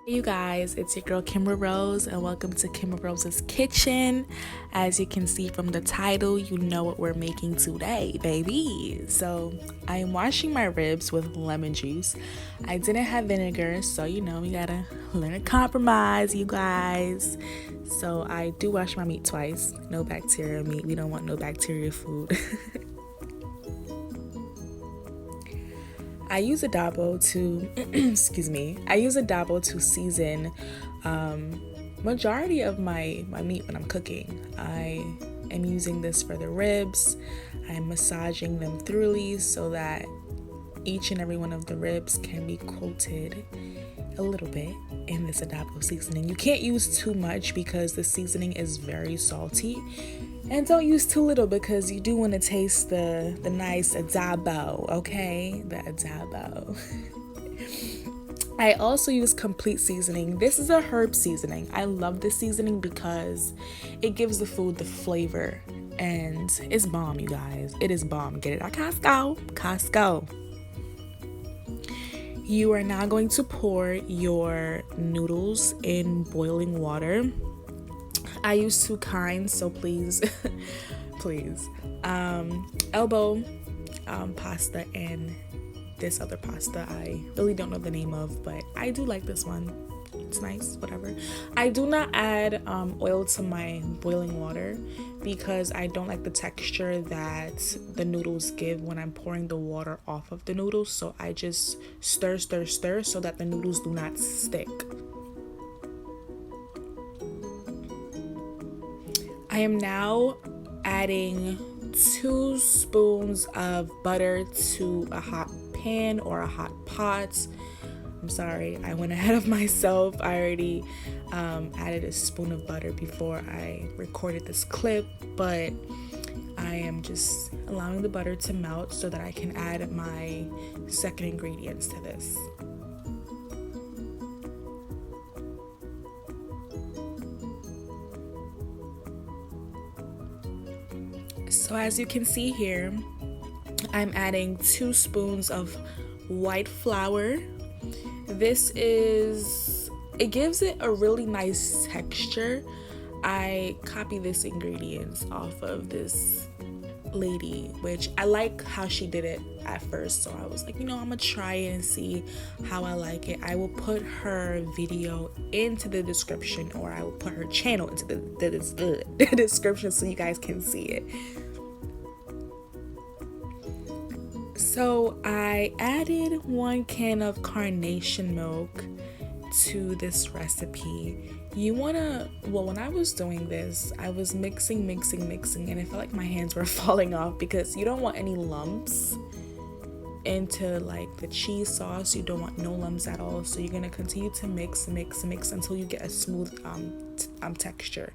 You guys, it's your girl Kimber Rose and welcome to Kimber Rose's Kitchen. As you can see from the title, you know what we're making today, baby. So I am washing my ribs with lemon juice. I didn't have vinegar, so you know we gotta learn to compromise, you guys. So I do wash my meat twice. No bacteria meat. We don't want no bacteria food. I use adobo to, excuse me, I use adobo to season majority of my meat when I'm cooking. I am using this for the ribs. I'm massaging them thoroughly so that each and every one of the ribs can be coated a little bit in this adobo seasoning. You can't use too much because the seasoning is very salty. And don't use too little because you do want to taste the nice adobo, okay? The adobo. I also use complete seasoning. This is a herb seasoning. I love this seasoning because it gives the food the flavor. And it's bomb, you guys. It is bomb. Get it at Costco. You are now going to pour your noodles in boiling water. I use two kinds, so please, please, elbow pasta and this other pasta I really don't know the name of, but I do like this one. It's nice, whatever. I do not add oil to my boiling water because I don't like the texture that the noodles give when I'm pouring the water off of the noodles, so I just stir so that the noodles do not stick. I am now adding 2 spoons of butter to a hot pan or a hot pot. I'm sorry, I went ahead of myself. I already added a spoon of butter before I recorded this clip, but I am just allowing the butter to melt so that I can add my second ingredients to this. So as you can see here, I'm adding 2 spoons of white flour. It gives it a really nice texture. I copied this ingredients off of this lady, which I like how she did it at first. So I was like, you know, I'm gonna try it and see how I like it. I will put her video into the description, or I will put her channel into the description so you guys can see it. So I added 1 can of carnation milk to this recipe. You wanna, well, when I was doing this, I was mixing, and I felt like my hands were falling off because you don't want any lumps into like the cheese sauce. You don't want no lumps at all. So you're gonna continue to mix until you get a smooth texture.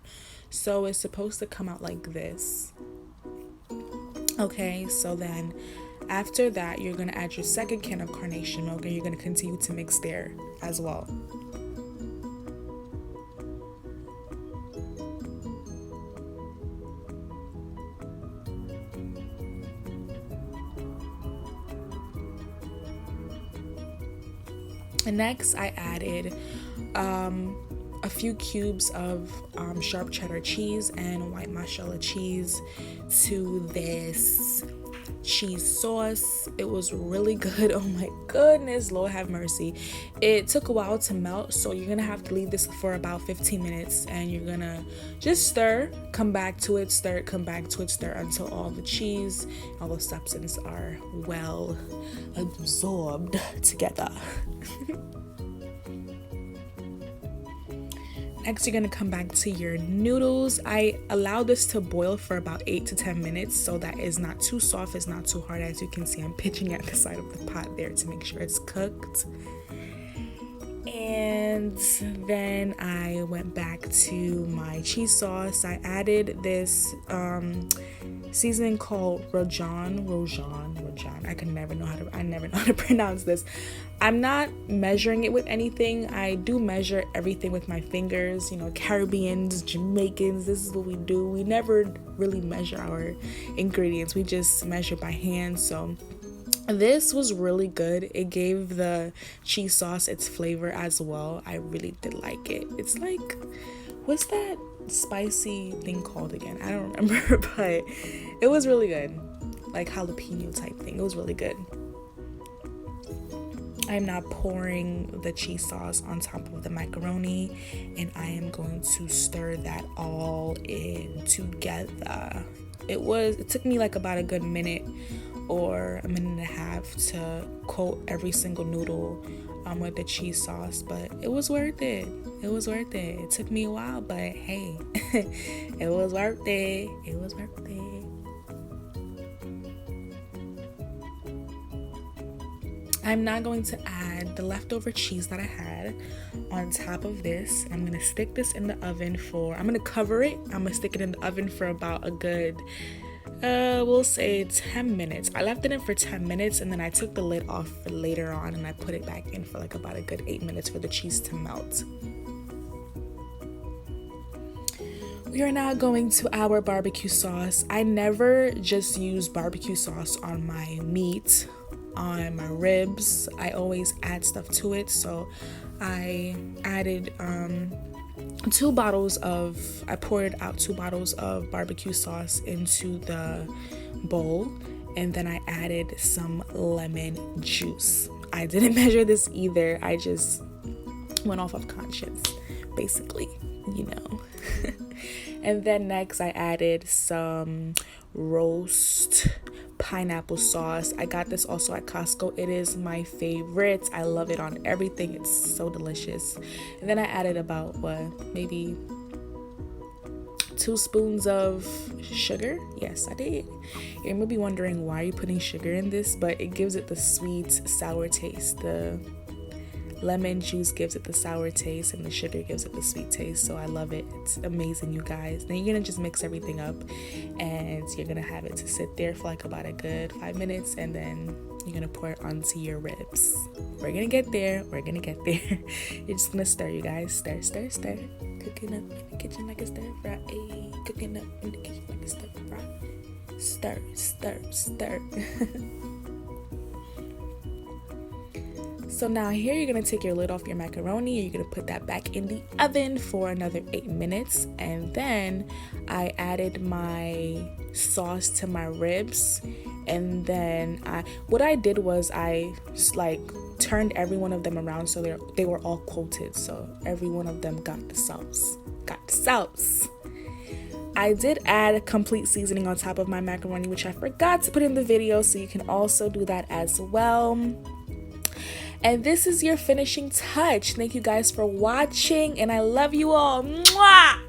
So it's supposed to come out like this. Okay, so then after that, you're going to add your 2nd can of carnation milk and you're going to continue to mix there as well. And next, I added a few cubes of sharp cheddar cheese and white mozzarella cheese to this cheese sauce. It was really good. Oh my goodness, Lord have mercy. It took a while to melt, so you're gonna have to leave this for about 15 minutes and you're gonna just stir, come back to it, stir until all the cheese, all the substance are well absorbed together. Next, you're gonna come back to your noodles. I allowed this to boil for about 8 to 10 minutes so that it's not too soft, it's not too hard. As you can see, I'm pitching at the side of the pot there to make sure it's cooked. And then I went back to my cheese sauce. I added this seasoning called Rojan. I never know how to pronounce this. I'm not measuring it with anything. I do measure everything with my fingers. You know, Caribbeans, Jamaicans, this is what we do. We never really measure our ingredients. We just measure by hand. So this was really good. It gave the cheese sauce its flavor as well. I really did like it. It's like, what's that spicy thing called again? I don't remember, but it was really good. Like jalapeno type thing. It was really good. I'm now pouring the cheese sauce on top of the macaroni, and I am going to stir that all in together. It took me like about a good minute or a minute and a half to coat every single noodle with the cheese sauce, but it was worth it. It was worth it. It took me a while, but hey, it was worth it. It was worth it. I'm now going to add the leftover cheese that I had on top of this. I'm going to stick this in the oven I'm going to cover it. I'm going to stick it in the oven for about a good, we'll say 10 minutes. I left it in for 10 minutes and then I took the lid off later on and I put it back in for like about a good 8 minutes for the cheese to melt. We are now going to our barbecue sauce. I never just use barbecue sauce on my meat, on my ribs. I always add stuff to it. So I added I poured out 2 bottles of barbecue sauce into the bowl, and then I added some lemon juice. I didn't measure this either. I just went off of conscience, basically, you know. And then next I added some roast pineapple sauce. I got this also at Costco. It is my favorite. I love it on everything. It's so delicious. And then I added about maybe 2 spoons of sugar. Yes, I did. You may be wondering why are you putting sugar in this, but it gives it the sweet sour taste. The lemon juice gives it the sour taste and the sugar gives it the sweet taste. So I love it. It's amazing, you guys. Then you're gonna just mix everything up and you're gonna have it to sit there for like about a good 5 minutes, and then you're gonna pour it onto your ribs. We're gonna get there. You're just gonna stir, you guys. Stir. Cooking up in the kitchen like a stir fry. Cooking up in the kitchen like a stir fry. Stir. So now here you're going to take your lid off your macaroni. You're going to put that back in the oven for another 8 minutes. And then I added my sauce to my ribs. And then what I did was I like turned every one of them around so they were all coated. So every one of them got the sauce. I did add a complete seasoning on top of my macaroni, which I forgot to put in the video. So you can also do that as well. And this is your finishing touch. Thank you guys for watching, and I love you all. Mwah!